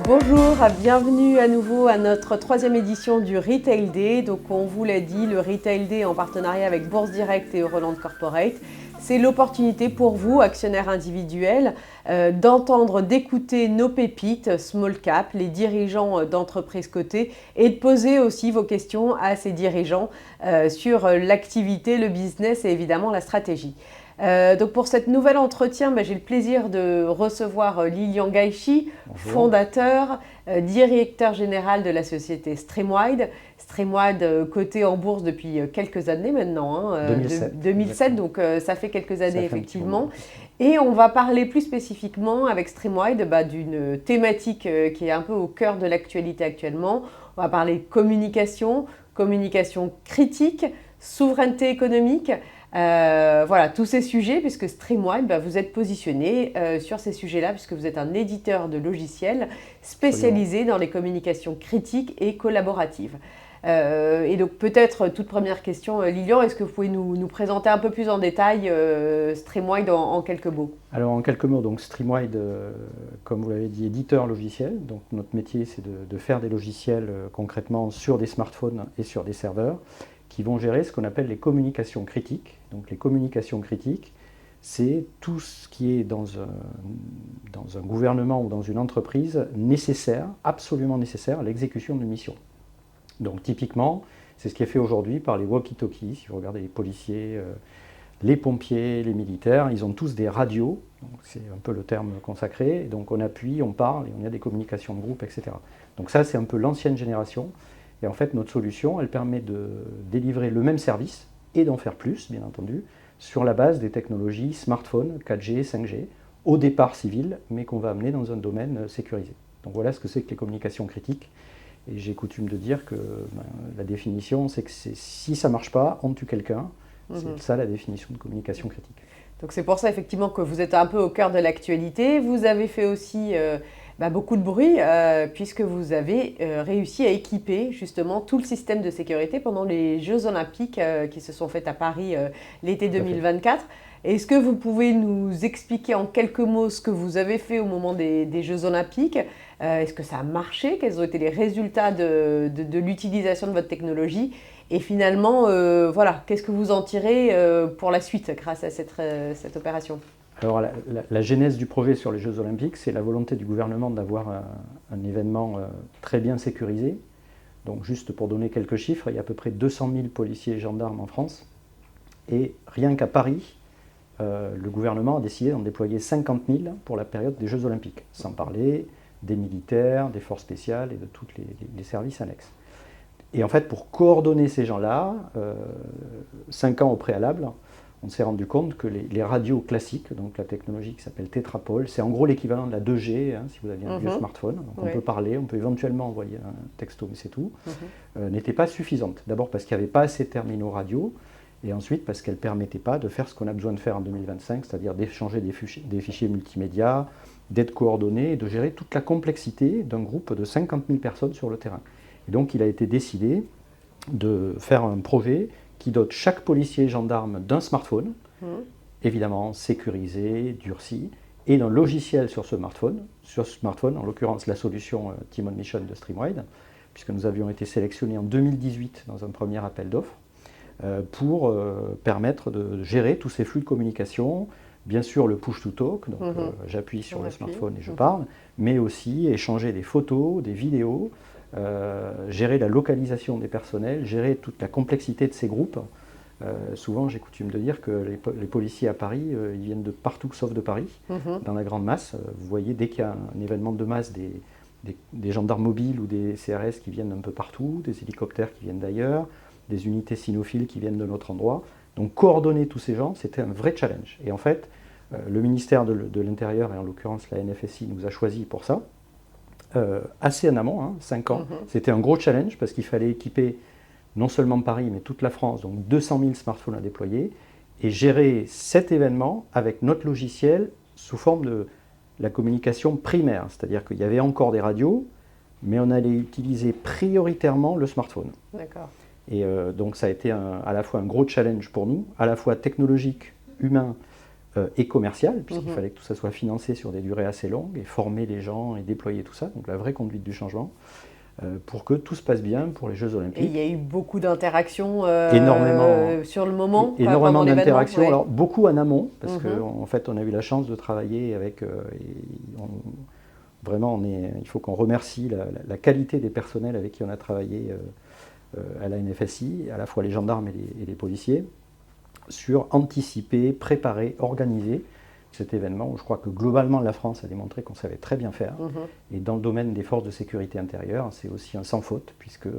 Bonjour, bienvenue à nouveau à notre troisième édition du Retail Day. Donc on vous l'a dit, le Retail Day en partenariat avec Bourse Direct et Euroland Corporate, c'est l'opportunité pour vous, actionnaires individuels, d'entendre, d'écouter nos pépites small cap, les dirigeants d'entreprises cotées, et de poser aussi vos questions à ces dirigeants sur l'activité, le business et évidemment la stratégie. Donc pour cet nouvel entretien, j'ai le plaisir de recevoir Lilian Gaichi, fondateur, directeur général de la société Streamwide. Streamwide coté en bourse depuis quelques années maintenant, 2007, donc ça fait quelques années effectivement. Et on va parler plus spécifiquement avec Streamwide d'une thématique qui est un peu au cœur de l'actualité actuellement. On va parler communication, communication critique, souveraineté économique. Voilà, tous ces sujets, puisque Streamwide, vous êtes positionné sur ces sujets-là, puisque vous êtes un éditeur de logiciels spécialisé dans les communications critiques et collaboratives. Et donc peut-être, toute première question, Lilian, est-ce que vous pouvez nous présenter un peu plus en détail Streamwide en quelques mots? Alors en quelques mots, donc Streamwide, comme vous l'avez dit, éditeur logiciel. Donc notre métier, c'est de faire des logiciels concrètement sur des smartphones et sur des serveurs, qui vont gérer ce qu'on appelle les communications critiques. Donc les communications critiques, c'est tout ce qui est dans un gouvernement ou dans une entreprise nécessaire, absolument nécessaire à l'exécution d'une mission. Donc typiquement, c'est ce qui est fait aujourd'hui par les walkie-talkies. Si vous regardez les policiers, les pompiers, les militaires, ils ont tous des radios, c'est un peu le terme consacré, donc on appuie, on parle et on a des communications de groupe, etc. Donc ça, c'est un peu l'ancienne génération. Et en fait, notre solution, elle permet de délivrer le même service et d'en faire plus, bien entendu, sur la base des technologies smartphone, 4G, 5G, au départ civil, mais qu'on va amener dans un domaine sécurisé. Donc voilà ce que c'est que les communications critiques. Et j'ai coutume de dire que la définition, c'est que si ça ne marche pas, on tue quelqu'un. C'est ça la définition de communication critique. Donc c'est pour ça effectivement que vous êtes un peu au cœur de l'actualité. Vous avez fait aussi beaucoup de bruit puisque vous avez réussi à équiper justement tout le système de sécurité pendant les Jeux Olympiques qui se sont faits à Paris l'été 2024. Est-ce que vous pouvez nous expliquer en quelques mots ce que vous avez fait au moment des Jeux Olympiques? Est-ce que ça a marché? Quels ont été les résultats de l'utilisation de votre technologie? Et finalement, voilà, qu'est-ce que vous en tirez pour la suite grâce à cette opération? Alors la genèse du projet sur les Jeux Olympiques, c'est la volonté du gouvernement d'avoir un événement très bien sécurisé. Donc juste pour donner quelques chiffres, il y a à peu près 200 000 policiers et gendarmes en France. Et rien qu'à Paris, le gouvernement a décidé d'en déployer 50 000 pour la période des Jeux Olympiques, sans parler des militaires, des forces spéciales et de tous les services annexes. Et en fait, pour coordonner ces gens-là, 5 ans au préalable, on s'est rendu compte que les radios classiques, donc la technologie qui s'appelle Tétrapol, c'est en gros l'équivalent de la 2G, si vous aviez un vieux smartphone. Donc on peut parler, on peut éventuellement envoyer un texto, mais c'est tout, n'était pas suffisante. D'abord parce qu'il n'y avait pas assez de terminaux radio, et ensuite parce qu'elle ne permettait pas de faire ce qu'on a besoin de faire en 2025, c'est-à-dire d'échanger des fichiers multimédia, d'être coordonné et de gérer toute la complexité d'un groupe de 50 000 personnes sur le terrain. Et donc il a été décidé de faire un projet qui dote chaque policier et gendarme d'un smartphone, évidemment sécurisé, durci, et d'un logiciel sur ce smartphone, en l'occurrence la solution Team on Mission de Streamwide, puisque nous avions été sélectionnés en 2018 dans un premier appel d'offres, pour permettre de gérer tous ces flux de communication, bien sûr le push-to-talk, donc j'appuie sur le smartphone et je parle, mais aussi échanger des photos, des vidéos, gérer la localisation des personnels, gérer toute la complexité de ces groupes. Souvent, j'ai coutume de dire que les policiers à Paris, ils viennent de partout sauf de Paris, dans la grande masse. Vous voyez, dès qu'il y a un événement de masse, des gendarmes mobiles ou des CRS qui viennent un peu partout, des hélicoptères qui viennent d'ailleurs, des unités cynophiles qui viennent de notre endroit. Donc coordonner tous ces gens, c'était un vrai challenge. Et en fait, le ministère de l'Intérieur, et en l'occurrence la NFSI, nous a choisis pour ça. Assez en amont, 5 ans. C'était un gros challenge parce qu'il fallait équiper non seulement Paris, mais toute la France, donc 200 000 smartphones à déployer, et gérer cet événement avec notre logiciel sous forme de la communication primaire. C'est-à-dire qu'il y avait encore des radios, mais on allait utiliser prioritairement le smartphone. D'accord. Et donc ça a été à la fois un gros challenge pour nous, à la fois technologique, humain, et commerciale, puisqu'il fallait que tout ça soit financé sur des durées assez longues, et former les gens et déployer tout ça, donc la vraie conduite du changement, pour que tout se passe bien pour les Jeux Olympiques. Et il y a eu beaucoup d'interactions énormément, sur le moment, énormément pendant d'interactions, ouais. Alors beaucoup en amont, parce qu'en fait on a eu la chance de travailler avec... vraiment, il faut qu'on remercie la qualité des personnels avec qui on a travaillé à la NFSI, à la fois les gendarmes et les policiers, sur anticiper, préparer, organiser cet événement où je crois que globalement la France a démontré qu'on savait très bien faire. Et dans le domaine des forces de sécurité intérieure, c'est aussi un sans faute, puisque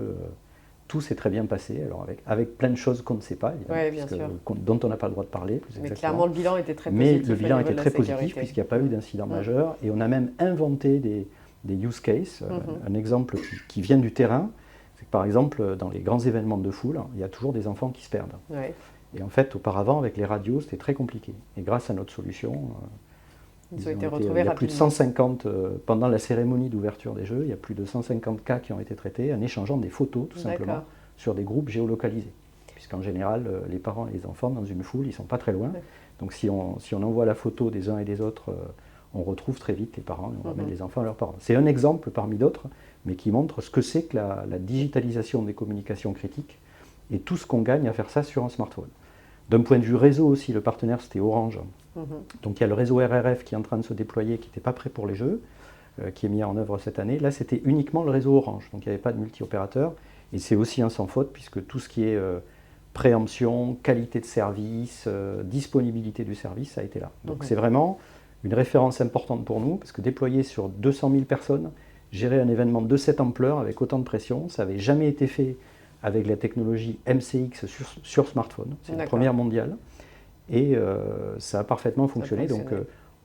tout s'est très bien passé, alors avec plein de choses qu'on ne sait pas, évidemment, dont on n'a pas le droit de parler. Plus Mais exactement. clairement, le bilan était très positif. Mais le bilan était très positif, puisqu'il n'y a pas eu d'incident majeur, et on a même inventé des use cases. Un exemple qui vient du terrain, c'est que par exemple, dans les grands événements de foule, il y a toujours des enfants qui se perdent. Et en fait, auparavant, avec les radios, c'était très compliqué. Et grâce à notre solution, ils ont été retrouvés il y a rapidement. plus de 150, pendant la cérémonie d'ouverture des Jeux, il y a plus de 150 cas qui ont été traités en échangeant des photos, tout simplement, sur des groupes géolocalisés. Puisqu'en général, les parents et les enfants, dans une foule, ils ne sont pas très loin. Donc si on envoie la photo des uns et des autres, on retrouve très vite les parents et on ramène les enfants à leurs parents. C'est un exemple parmi d'autres, mais qui montre ce que c'est que la digitalisation des communications critiques et tout ce qu'on gagne à faire ça sur un smartphone. D'un point de vue réseau aussi, le partenaire c'était Orange. Donc il y a le réseau RRF qui est en train de se déployer, qui n'était pas prêt pour les Jeux, qui est mis en œuvre cette année. Là c'était uniquement le réseau Orange, donc il n'y avait pas de multi-opérateur. Et c'est aussi un sans faute, puisque tout ce qui est préemption, qualité de service, disponibilité du service, ça a été là. Donc c'est vraiment une référence importante pour nous, parce que déployer sur 200 000 personnes, gérer un événement de cette ampleur avec autant de pression, ça n'avait jamais été fait avec la technologie MCX sur smartphone. C'est la première mondiale. Et ça a parfaitement fonctionné. Donc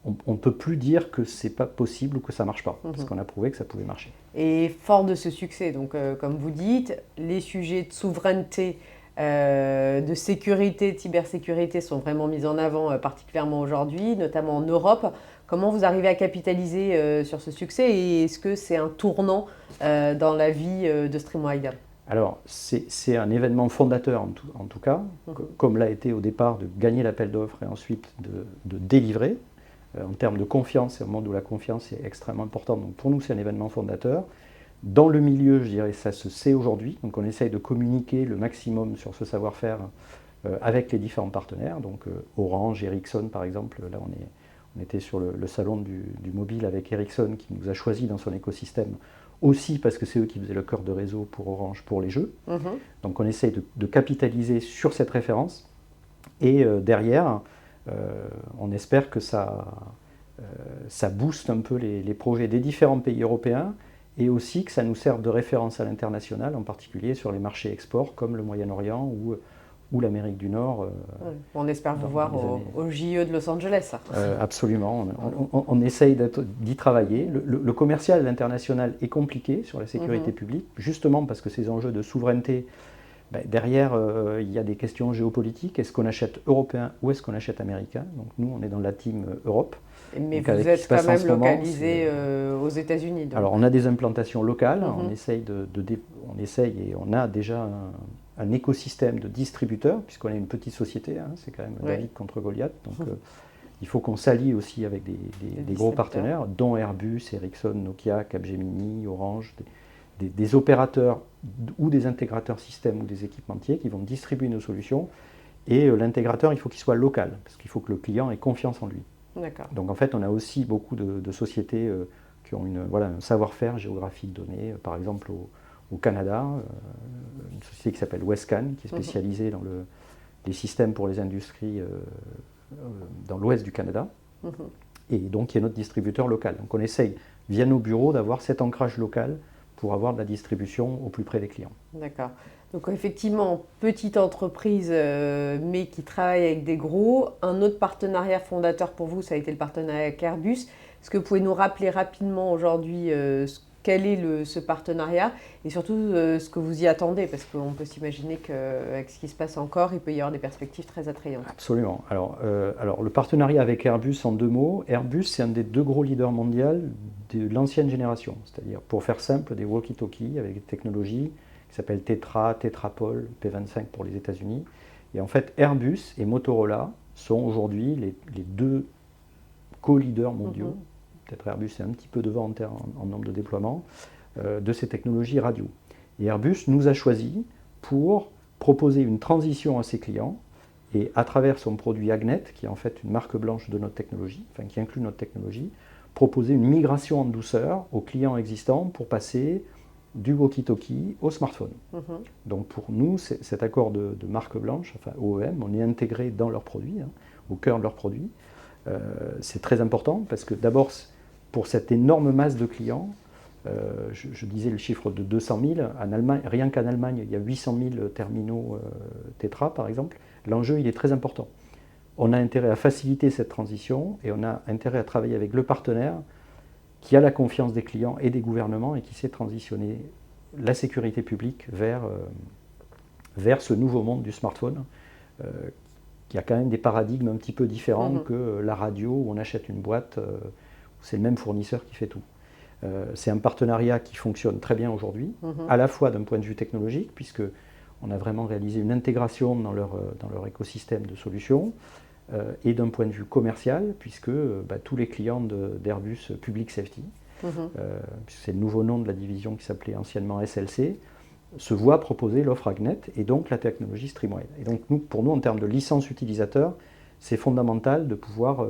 on ne peut plus dire que ce n'est pas possible ou que ça ne marche pas, parce qu'on a prouvé que ça pouvait marcher. Et fort de ce succès, donc comme vous dites, les sujets de souveraineté, de sécurité, de cybersécurité sont vraiment mis en avant, particulièrement aujourd'hui, notamment en Europe. Comment vous arrivez à capitaliser sur ce succès, et est-ce que c'est un tournant dans la vie de Streamwide ? Alors, c'est un événement fondateur en tout cas, comme l'a été au départ de gagner l'appel d'offres et ensuite de délivrer. En termes de confiance, c'est un monde où la confiance est extrêmement importante. Donc pour nous, c'est un événement fondateur. Dans le milieu, je dirais, ça se sait aujourd'hui. Donc on essaye de communiquer le maximum sur ce savoir-faire avec les différents partenaires. Donc Orange, Ericsson par exemple. Là, on était sur le salon du mobile avec Ericsson qui nous a choisi dans son écosystème. Aussi parce que c'est eux qui faisaient le cœur de réseau pour Orange, pour les Jeux. Donc on essaye de capitaliser sur cette référence. Et derrière, on espère que ça booste un peu les projets des différents pays européens et aussi que ça nous serve de référence à l'international, en particulier sur les marchés export comme le Moyen-Orient ou l'Amérique du Nord. On espère vous voir au JE de Los Angeles. Absolument, on essaye d'y travailler. Le commercial à l'international est compliqué sur la sécurité publique, justement parce que ces enjeux de souveraineté, derrière il y a des questions géopolitiques. Est-ce qu'on achète européen ou est-ce qu'on achète américain? Donc nous, on est dans la team Europe. Mais vous êtes quand même localisé aux États-Unis. Alors on a des implantations locales, on essaye et on a déjà un écosystème de distributeurs, puisqu'on est une petite société, c'est quand même David contre Goliath, donc il faut qu'on s'allie aussi avec des gros partenaires, dont Airbus, Ericsson, Nokia, Capgemini, Orange, des opérateurs ou des intégrateurs systèmes ou des équipementiers qui vont distribuer nos solutions, et l'intégrateur, il faut qu'il soit local, parce qu'il faut que le client ait confiance en lui. Donc en fait, on a aussi beaucoup de sociétés qui ont un savoir-faire géographique donné, par exemple au Canada, une société qui s'appelle Wescan, qui est spécialisée dans les systèmes pour les industries dans l'ouest du Canada, et donc qui est notre distributeur local. Donc on essaye, via nos bureaux, d'avoir cet ancrage local pour avoir de la distribution au plus près des clients. D'accord. Donc effectivement, petite entreprise, mais qui travaille avec des gros. Un autre partenariat fondateur pour vous, ça a été le partenariat avec Airbus. Est-ce que vous pouvez nous rappeler rapidement aujourd'hui quel est ce partenariat et surtout ce que vous y attendez? Parce qu'on peut s'imaginer qu'avec ce qui se passe encore, il peut y avoir des perspectives très attrayantes. Absolument. Alors le partenariat avec Airbus, en deux mots, Airbus, c'est un des deux gros leaders mondiaux de l'ancienne génération. C'est-à-dire, pour faire simple, des walkie-talkies avec des technologies qui s'appellent Tetra, Tetrapol, P25 pour les États-Unis. Et en fait, Airbus et Motorola sont aujourd'hui les deux co-leaders mondiaux. Peut-être Airbus est un petit peu devant en nombre de déploiements de ces technologies radio. Et Airbus nous a choisis pour proposer une transition à ses clients et à travers son produit Agnet, qui est en fait une marque blanche de notre technologie, enfin qui inclut notre technologie, proposer une migration en douceur aux clients existants pour passer du walkie-talkie au smartphone. Donc pour nous, cet accord de marque blanche, enfin OEM, on est intégré dans leurs produits, au cœur de leurs produits. C'est très important parce que d'abord, pour cette énorme masse de clients, je disais le chiffre de 200 000, en Allemagne, rien qu'en Allemagne, il y a 800 000 terminaux Tetra par exemple. L'enjeu, il est très important. On a intérêt à faciliter cette transition et on a intérêt à travailler avec le partenaire qui a la confiance des clients et des gouvernements et qui sait transitionner la sécurité publique vers ce nouveau monde du smartphone, qui a quand même des paradigmes un petit peu différents que la radio où on achète une boîte, où c'est le même fournisseur qui fait tout. C'est un partenariat qui fonctionne très bien aujourd'hui, à la fois d'un point de vue technologique, puisque on a vraiment réalisé une intégration dans leur écosystème de solutions, et d'un point de vue commercial, puisque tous les clients d'Airbus Public Safety, puisque c'est le nouveau nom de la division qui s'appelait anciennement SLC, se voient proposer l'offre Agnet et donc la technologie Streamwide. Et donc pour nous, en termes de licence utilisateur, c'est fondamental de pouvoir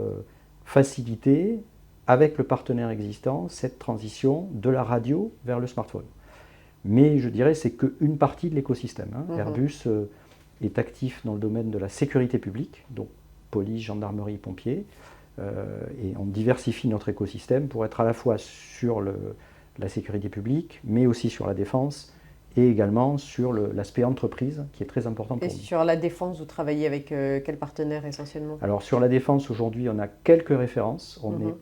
faciliter avec le partenaire existant cette transition de la radio vers le smartphone. Mais je dirais que c'est qu'une partie de l'écosystème. Airbus est actif dans le domaine de la sécurité publique, donc police, gendarmerie, pompiers, et on diversifie notre écosystème pour être à la fois sur la sécurité publique, mais aussi sur la défense, et également sur l'aspect entreprise, qui est très important pour nous. Et sur la défense, vous travaillez avec quel partenaire essentiellement? Alors sur la défense, aujourd'hui, on a quelques références. On est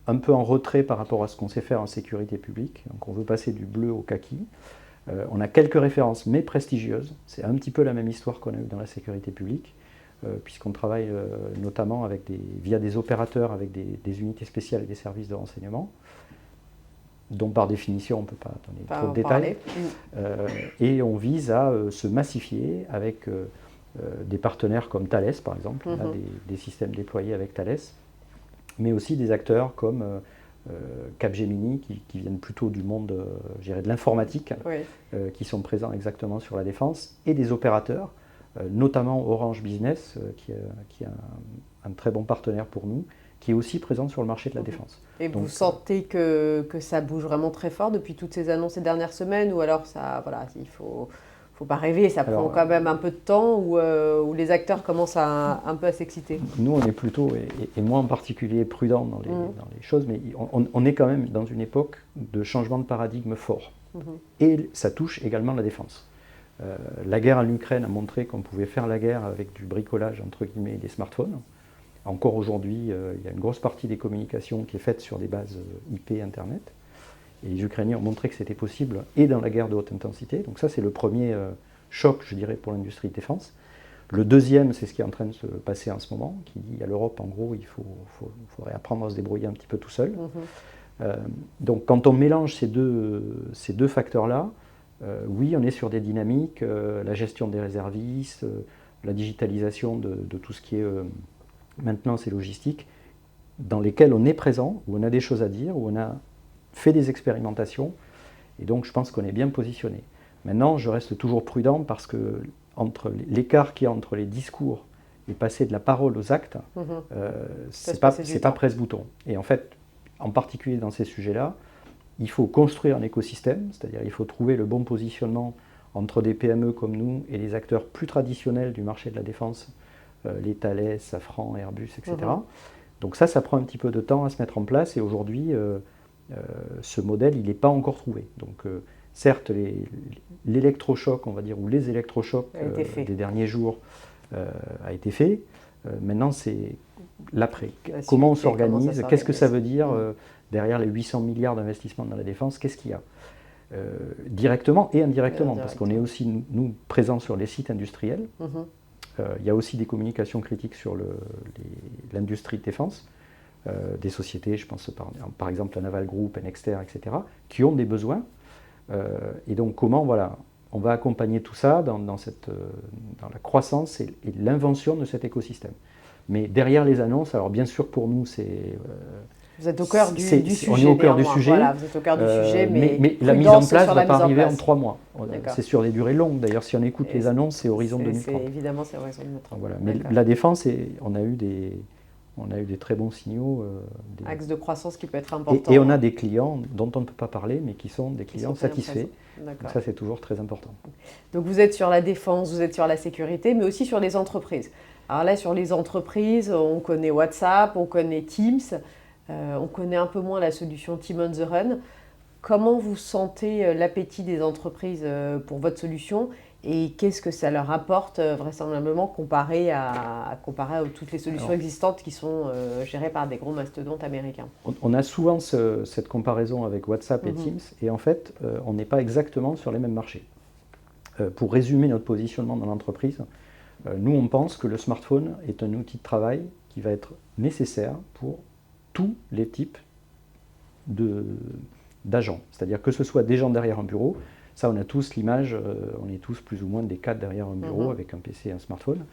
un peu en retrait par rapport à ce qu'on sait faire en sécurité publique. Donc on veut passer du bleu au kaki. On a quelques références, mais prestigieuses. C'est un petit peu la même histoire qu'on a eue dans la sécurité publique, puisqu'on travaille notamment via des opérateurs avec des unités spéciales et des services de renseignement, dont par définition on ne peut pas donner trop de détails. Et on vise à se massifier avec des partenaires comme Thales, par exemple. On a des systèmes déployés avec Thales, mais aussi des acteurs comme Capgemini, qui viennent plutôt du monde de l'informatique, qui sont présents exactement sur la défense, et des opérateurs, notamment Orange Business, qui est un très bon partenaire pour nous, qui est aussi présent sur le marché de la défense. Et donc, vous sentez que ça bouge vraiment très fort depuis toutes ces annonces ces dernières semaines, ou alors il faut pas rêver, ça prend quand même un peu de temps, où les acteurs commencent un peu à s'exciter? Nous, on est plutôt, et moi en particulier, prudent dans les choses, mais on est quand même dans une époque de changement de paradigme fort. Et ça touche également la défense. La guerre en Ukraine a montré qu'on pouvait faire la guerre avec du bricolage, entre guillemets, des smartphones. Encore aujourd'hui, il y a une grosse partie des communications qui est faite sur des bases IP Internet. Et les Ukrainiens ont montré que c'était possible, et dans la guerre de haute intensité. Donc ça, c'est le premier choc, je dirais, pour l'industrie de défense. Le deuxième, c'est ce qui est en train de se passer en ce moment, qui dit à l'Europe, en gros, il faudrait apprendre à se débrouiller un petit peu tout seul. Donc quand on mélange ces deux facteurs-là, oui, on est sur des dynamiques, la gestion des réservistes, la digitalisation de tout ce qui est maintenance et logistique, dans lesquelles on est présent, où on a des choses à dire, où on a fait des expérimentations, et donc je pense qu'on est bien positionné. Maintenant, je reste toujours prudent parce que l'écart qu'il y a entre les discours et passer de la parole aux actes, c'est pas presse-bouton. Et en fait, en particulier dans ces sujets-là, il faut construire un écosystème, c'est-à-dire il faut trouver le bon positionnement entre des PME comme nous et les acteurs plus traditionnels du marché de la défense, les Thales, Safran, Airbus, etc. Donc ça prend un petit peu de temps à se mettre en place, et aujourd'hui, ce modèle, il n'est pas encore trouvé. Donc certes, l'électrochoc, on va dire, ou les électrochocs des derniers jours a été fait. Maintenant, c'est l'après. Comment on s'organise? Qu'est-ce que ça veut dire derrière les 800 milliards d'investissements dans la défense? Qu'est-ce qu'il y a directement et indirectement, parce qu'on est aussi, nous, présents sur les sites industriels. Il y a aussi des communications critiques sur l'industrie de défense, des sociétés, je pense par exemple à Naval Group, Nexter, etc., qui ont des besoins. Et donc comment on va accompagner tout ça dans la croissance et l'invention de cet écosystème. Mais derrière les annonces, alors bien sûr pour nous, vous êtes au cœur du sujet. On est au cœur du sujet. Voilà, vous êtes au cœur du sujet, mais la mise en place ne va pas arriver en 3 mois. D'accord. C'est sur des durées longues. D'ailleurs, si on écoute les annonces, c'est horizon 2030. Évidemment, c'est horizon 2030. Voilà. Mais la défense, on a eu des très bons signaux. Axe de croissance qui peut être important. Et on a des clients dont on ne peut pas parler, mais qui sont des clients satisfaits. Donc ça, c'est toujours très important. Donc vous êtes sur la défense, vous êtes sur la sécurité, mais aussi sur les entreprises. Alors là, sur les entreprises, on connaît WhatsApp, on connaît Teams, on connaît un peu moins la solution Team on the Run. Comment vous sentez l'appétit des entreprises pour votre solution et qu'est-ce que ça leur apporte vraisemblablement comparé à toutes les solutions existantes qui sont gérées par des gros mastodontes américains? On a souvent cette comparaison avec WhatsApp et Teams et en fait, on n'est pas exactement sur les mêmes marchés. Pour résumer notre positionnement dans l'entreprise, nous on pense que le smartphone est un outil de travail qui va être nécessaire pour tous les types d'agents. C'est-à-dire que ce soit des gens derrière un bureau, ça on a tous l'image, on est tous plus ou moins des cadres derrière un bureau avec un PC et un smartphone.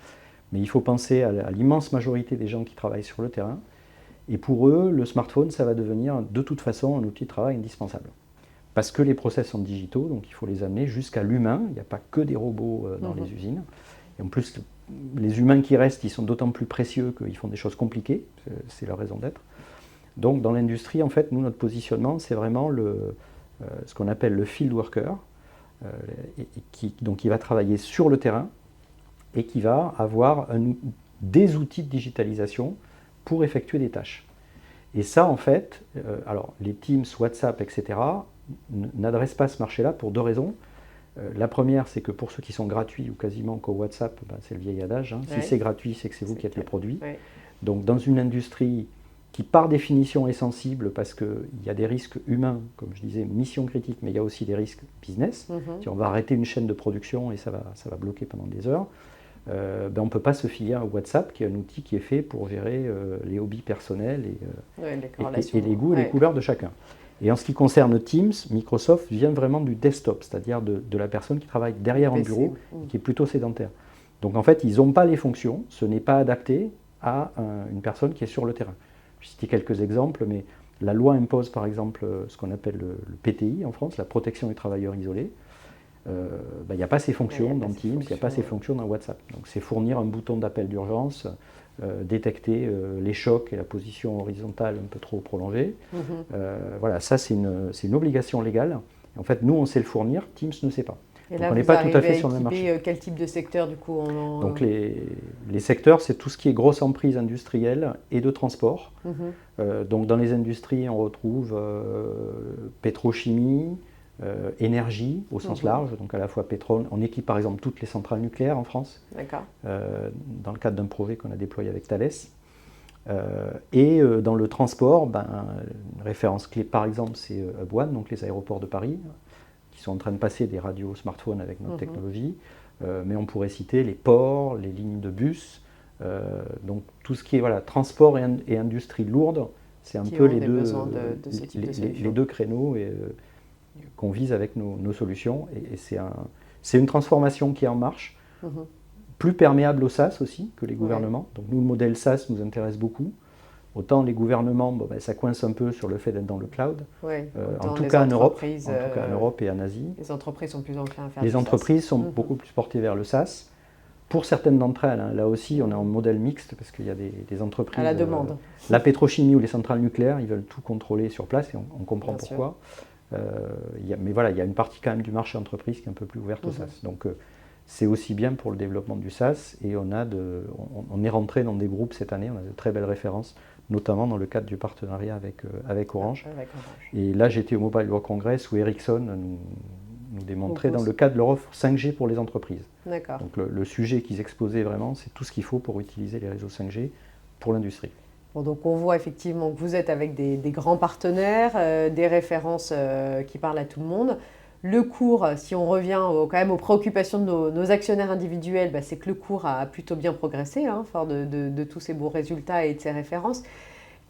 Mais il faut penser à l'immense majorité des gens qui travaillent sur le terrain. Et pour eux, le smartphone, ça va devenir de toute façon un outil de travail indispensable. Parce que les process sont digitaux, donc il faut les amener jusqu'à l'humain. Il n'y a pas que des robots dans les usines. Et en plus, les humains qui restent, ils sont d'autant plus précieux qu'ils font des choses compliquées. C'est leur raison d'être. Donc dans l'industrie, en fait, nous, notre positionnement, c'est vraiment ce qu'on appelle le field worker, qui va travailler sur le terrain et qui va avoir des outils de digitalisation pour effectuer des tâches. Et ça, en fait, alors les Teams, WhatsApp, etc., n'adressent pas ce marché-là pour 2 raisons. La première, c'est que pour ceux qui sont gratuits ou quasiment qu'au WhatsApp, c'est le vieil adage, hein. Si c'est gratuit, c'est que c'est vous qui êtes le produit. Ouais. Donc dans une industrie qui par définition est sensible parce qu'il y a des risques humains, comme je disais, mission critique, mais il y a aussi des risques business. Si on va arrêter une chaîne de production et ça va bloquer pendant des heures, on ne peut pas se fier à WhatsApp, qui est un outil qui est fait pour gérer les hobbies personnels et les goûts et les couleurs de chacun. Et en ce qui concerne Teams, Microsoft vient vraiment du desktop, c'est-à-dire de la personne qui travaille derrière un bureau, qui est plutôt sédentaire. Donc en fait, ils n'ont pas les fonctions, ce n'est pas adapté à une personne qui est sur le terrain. Je vais citer quelques exemples, mais la loi impose par exemple ce qu'on appelle le PTI en France, la protection des travailleurs isolés. Il n'y a pas ces fonctions dans Teams, il n'y a pas ces fonctions dans WhatsApp. Donc c'est fournir un bouton d'appel d'urgence, détecter les chocs et la position horizontale un peu trop prolongée. Voilà, ça c'est une obligation légale. En fait, nous on sait le fournir, Teams ne sait pas. Et donc là, on n'est pas tout à fait sur le même marché. Quel type de secteur du coup Donc les secteurs, c'est tout ce qui est grosse emprise industrielle et de transport. Donc dans les industries, on retrouve pétrochimie, énergie au sens large, donc à la fois pétrole. On équipe par exemple toutes les centrales nucléaires en France, dans le cadre d'un projet qu'on a déployé avec Thales. Et dans le transport, une référence clé par exemple, c'est Hub One, donc les aéroports de Paris, qui sont en train de passer des radios smartphones avec notre technologie. Mais on pourrait citer les ports, les lignes de bus, donc tout ce qui est transport et industrie lourde, c'est un peu les deux créneaux qu'on vise avec nos solutions. Et c'est une transformation qui est en marche, plus perméable au SaaS aussi que les gouvernements. Donc nous, le modèle SaaS nous intéresse beaucoup. Autant les gouvernements, ça coince un peu sur le fait d'être dans le cloud, en tout cas en Europe et en Asie. Les entreprises sont plus enclins à faire Les entreprises sont beaucoup plus portées vers le SaaS. Pour certaines d'entre elles, là aussi, on a un modèle mixte parce qu'il y a des entreprises... À la demande. La pétrochimie ou les centrales nucléaires, ils veulent tout contrôler sur place et on comprend pourquoi. Mais voilà, il y a une partie quand même du marché entreprise qui est un peu plus ouverte au SaaS. Donc c'est aussi bien pour le développement du SaaS et on est rentré dans des groupes cette année, on a de très belles références, notamment dans le cadre du partenariat avec Orange. Et là, j'étais au Mobile World Congress où Ericsson nous démontrait dans le cadre de leur offre 5G pour les entreprises. D'accord. Donc le sujet qu'ils exposaient vraiment, c'est tout ce qu'il faut pour utiliser les réseaux 5G pour l'industrie. Bon, donc on voit effectivement que vous êtes avec des grands partenaires, des références qui parlent à tout le monde. Le cours, si on revient quand même aux préoccupations de nos actionnaires individuels, c'est que le cours a plutôt bien progressé, fort de tous ces beaux résultats et de ces références.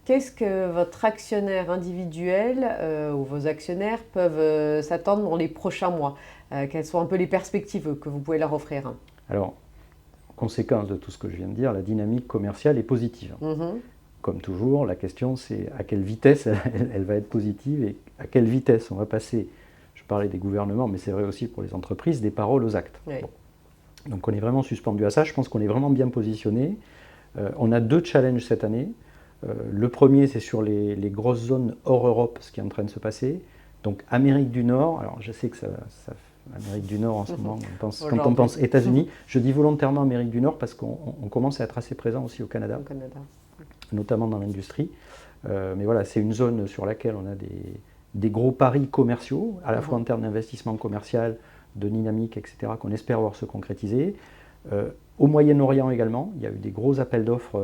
Qu'est-ce que votre actionnaire individuel ou vos actionnaires peuvent s'attendre dans les prochains mois? Quelles sont un peu les perspectives que vous pouvez leur offrir? Alors, conséquence de tout ce que je viens de dire, la dynamique commerciale est positive. Comme toujours, la question c'est à quelle vitesse elle va être positive et à quelle vitesse on va passer, je parlais des gouvernements, mais c'est vrai aussi pour les entreprises, des paroles aux actes. Oui. Bon. Donc on est vraiment suspendu à ça, je pense qu'on est vraiment bien positionné. On a 2 challenges cette année. Le premier, c'est sur les grosses zones hors Europe, ce qui est en train de se passer. Donc Amérique du Nord, alors je sais que Amérique du Nord en ce moment, quand on pense États-Unis, je dis volontairement Amérique du Nord parce qu'on commence à être assez présent aussi au Canada, notamment dans l'industrie. Mais voilà, c'est une zone sur laquelle on a des gros paris commerciaux, à la fois en termes d'investissement commercial, de dynamique, etc., qu'on espère voir se concrétiser. Au Moyen-Orient également, il y a eu des gros appels d'offres,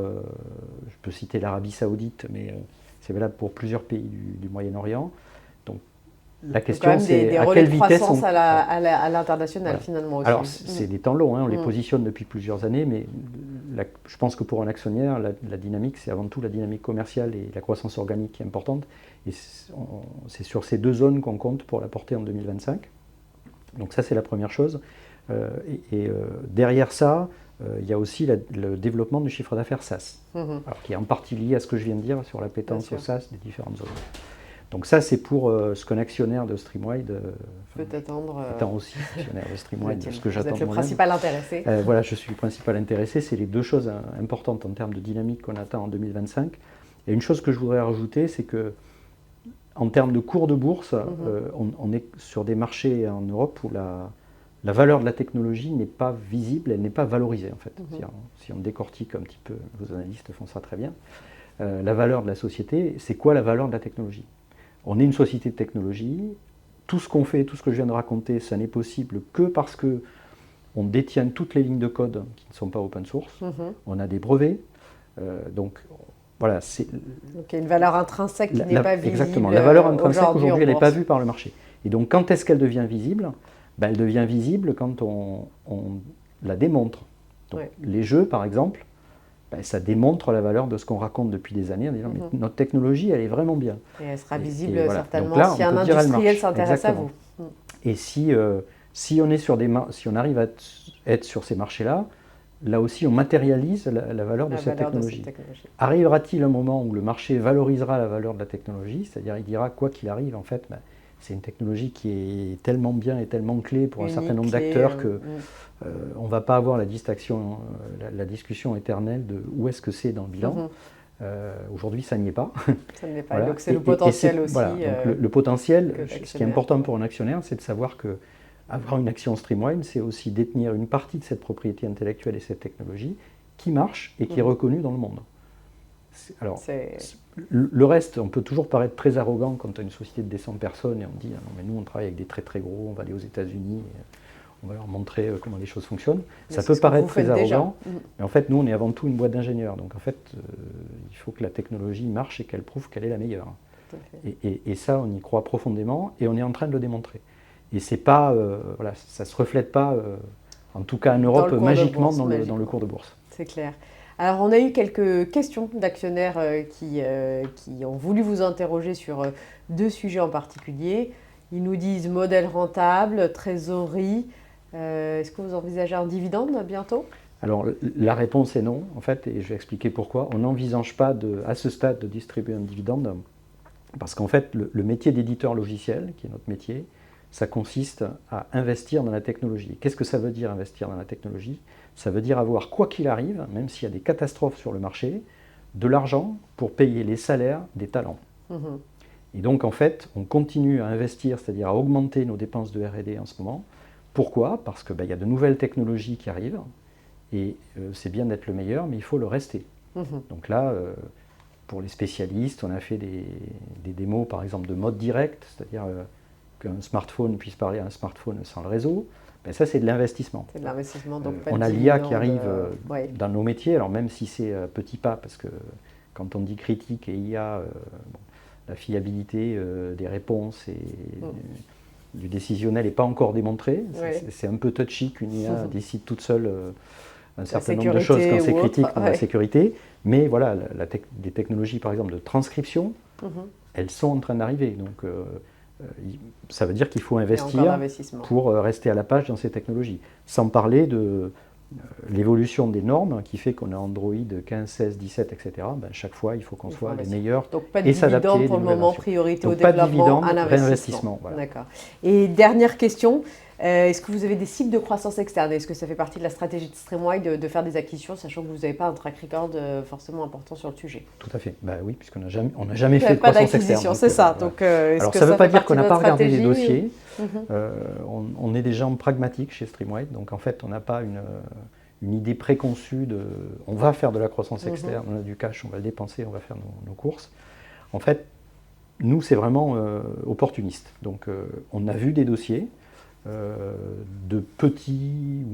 je peux citer l'Arabie Saoudite, mais c'est valable pour plusieurs pays du Moyen-Orient. Donc la question c'est à quelle vitesse on... à l'international finalement aussi. Alors c'est des temps longs, on les positionne depuis plusieurs années, mais je pense que pour un actionnaire, la dynamique, c'est avant tout la dynamique commerciale et la croissance organique qui est importante. Et c'est sur ces 2 zones qu'on compte pour la porter en 2025. Donc ça c'est la première chose. Derrière ça, il y a aussi le développement du chiffre d'affaires SaaS, alors, qui est en partie lié à ce que je viens de dire sur l'appétence au SaaS des différentes zones. Donc ça, c'est pour ce qu'un actionnaire de Streamwide peut attendre. Étant aussi actionnaire de Streamwide, ce que j'attends moi-même. Vous êtes le principal intéressé. Voilà, je suis le principal intéressé. C'est les 2 choses importantes en termes de dynamique qu'on attend en 2025. Et une chose que je voudrais rajouter, c'est que en termes de cours de bourse, on est sur des marchés en Europe où la valeur de la technologie n'est pas visible, elle n'est pas valorisée en fait. Si on décortique un petit peu, vos analystes font ça très bien, la valeur de la société, c'est quoi la valeur de la technologie? On est une société de technologie, tout ce qu'on fait, tout ce que je viens de raconter, ça n'est possible que parce qu'on détient toutes les lignes de code qui ne sont pas open source, on a des brevets, donc voilà. Donc il y a une valeur intrinsèque qui n'est pas visible. Exactement, la valeur intrinsèque aujourd'hui elle n'est pas vue par le marché. Et donc quand est-ce qu'elle devient visible? Elle devient visible quand on la démontre. Donc, les jeux, par exemple, ça démontre la valeur de ce qu'on raconte depuis des années en disant mais notre technologie, elle est vraiment bien. Et elle sera visible certainement si un industriel s'intéresse à vous. Et si on arrive à être sur ces marchés-là, là aussi on matérialise la valeur de cette technologie. Arrivera-t-il un moment où le marché valorisera la valeur de la technologie, c'est-à-dire il dira quoi qu'il arrive, en fait, c'est une technologie qui est tellement bien et tellement clé pour un certain nombre d'acteurs qu'on ne va pas avoir la discussion éternelle de où est-ce que c'est dans le bilan. Aujourd'hui, ça n'y est pas. Ça n'y est pas. Voilà. Donc c'est le potentiel aussi. Voilà. Donc le potentiel, ce qui est important pour un actionnaire, c'est de savoir que avoir une action Streamwide, c'est aussi détenir une partie de cette propriété intellectuelle et cette technologie qui marche et qui est reconnue dans le monde. Alors, le reste, on peut toujours paraître très arrogant quand on a une société de 200 personnes et on dit non, mais nous on travaille avec des très très gros, on va aller aux États-Unis, on va leur montrer comment les choses fonctionnent. Mais ça peut paraître très arrogant, mais en fait nous on est avant tout une boîte d'ingénieurs, donc en fait il faut que la technologie marche et qu'elle prouve qu'elle est la meilleure. Et ça on y croit profondément et on est en train de le démontrer. Et c'est pas, ça ne se reflète pas, en tout cas en Europe, magiquement dans le cours de bourse. C'est clair. Alors, on a eu quelques questions d'actionnaires qui ont voulu vous interroger sur 2 sujets en particulier. Ils nous disent modèle rentable, trésorerie. Est-ce que vous envisagez un dividende bientôt? Alors, la réponse est non, en fait, et je vais expliquer pourquoi. On n'envisage pas à ce stade de distribuer un dividende, parce qu'en fait, le métier d'éditeur logiciel, qui est notre métier, ça consiste à investir dans la technologie. Qu'est-ce que ça veut dire investir dans la technologie? Ça veut dire avoir, quoi qu'il arrive, même s'il y a des catastrophes sur le marché, de l'argent pour payer les salaires des talents. Et donc en fait, on continue à investir, c'est-à-dire à augmenter nos dépenses de R&D en ce moment. Pourquoi? Parce que y a de nouvelles technologies qui arrivent, et c'est bien d'être le meilleur, mais il faut le rester. Donc là, pour les spécialistes, on a fait des démos par exemple de mode direct, c'est-à-dire qu'un smartphone puisse parler à un smartphone sans le réseau. Ça, c'est de l'investissement. C'est de l'investissement, donc on a l'IA qui arrive dans nos métiers, alors même si c'est petit pas, parce que quand on dit critique et IA, la fiabilité des réponses et du décisionnel n'est pas encore démontrée. C'est un peu touchy qu'une IA décide toute seule un certain nombre de choses quand c'est critique pour la sécurité. Mais voilà, des technologies, par exemple, de transcription, elles sont en train d'arriver. Donc, ça veut dire qu'il faut investir pour rester à la page dans ces technologies. Sans parler l'évolution des normes qui fait qu'on a Android 15, 16, 17, etc. Chaque fois, il faut qu'on soit les meilleurs donc, pas de et s'adapter. dividende pour le moment, priorité donc, au développement, pas de dividende, à réinvestissement. Voilà. D'accord. Et dernière question, est-ce que vous avez des cibles de croissance externe? Est-ce que ça fait partie de la stratégie de Streamwide de faire des acquisitions, sachant que vous n'avez pas un track record forcément important sur le sujet? Tout à fait. Oui, puisqu'on n'a jamais fait de croissance externe. C'est ça. Donc, alors, ça ne veut pas dire qu'on n'a pas regardé les dossiers. Mm-hmm. On est des gens pragmatiques chez Streamwide. Donc, en fait, on n'a pas une idée préconçue de on va faire de la croissance externe, on a du cash, on va le dépenser, on va faire nos courses. En fait, nous, c'est vraiment opportuniste. Donc, on a vu des dossiers de petits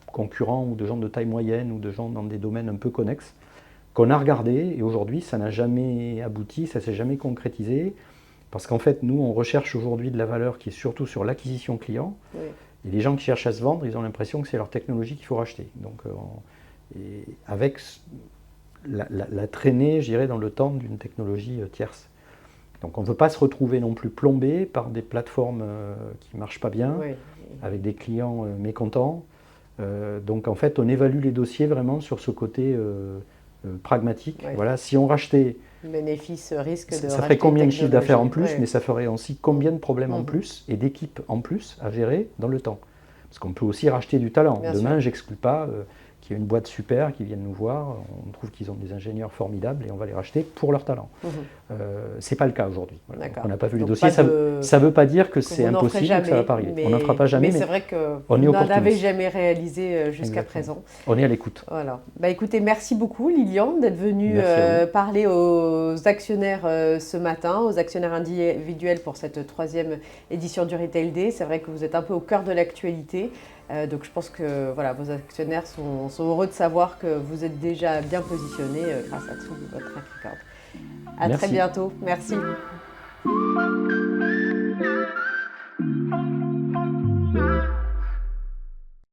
concurrents ou de gens de taille moyenne ou de gens dans des domaines un peu connexes qu'on a regardé et aujourd'hui, ça n'a jamais abouti, ça ne s'est jamais concrétisé parce qu'en fait, nous, on recherche aujourd'hui de la valeur qui est surtout sur l'acquisition client. Oui. Et les gens qui cherchent à se vendre, ils ont l'impression que c'est leur technologie qu'il faut racheter. Donc, et avec la traînée, je dirais, dans le temps d'une technologie tierce. Donc on ne veut pas se retrouver non plus plombé par des plateformes qui ne marchent pas bien, oui. Avec des clients mécontents. Donc en fait, on évalue les dossiers vraiment sur ce côté pragmatique. Oui. Voilà, si on rachetait... Bénéfice, risque de ça ferait combien de chiffres d'affaires en plus, oui. Mais ça ferait aussi combien de problèmes en plus et d'équipes en plus à gérer dans le temps. Parce qu'on peut aussi racheter du talent. Bien Demain, je n'exclus pas qu'il y ait une boîte super qui vienne nous voir, on trouve qu'ils ont des ingénieurs formidables et on va les racheter pour leur talent. Ce n'est pas le cas aujourd'hui. Voilà. On n'a pas vu les dossiers. Ça ne veut pas dire que c'est impossible ou que ça ne va pas arriver. On n'en fera pas jamais. Mais c'est vrai qu'on n'en avait jamais réalisé jusqu'à présent. On est à l'écoute. Voilà. Écoutez, merci beaucoup Lilian d'être venu parler aux actionnaires ce matin, aux actionnaires individuels pour cette 3e édition du Retail Day. C'est vrai que vous êtes un peu au cœur de l'actualité. Donc je pense que voilà, vos actionnaires sont heureux de savoir que vous êtes déjà bien positionnés grâce à tout votre track record. À très bientôt. Merci.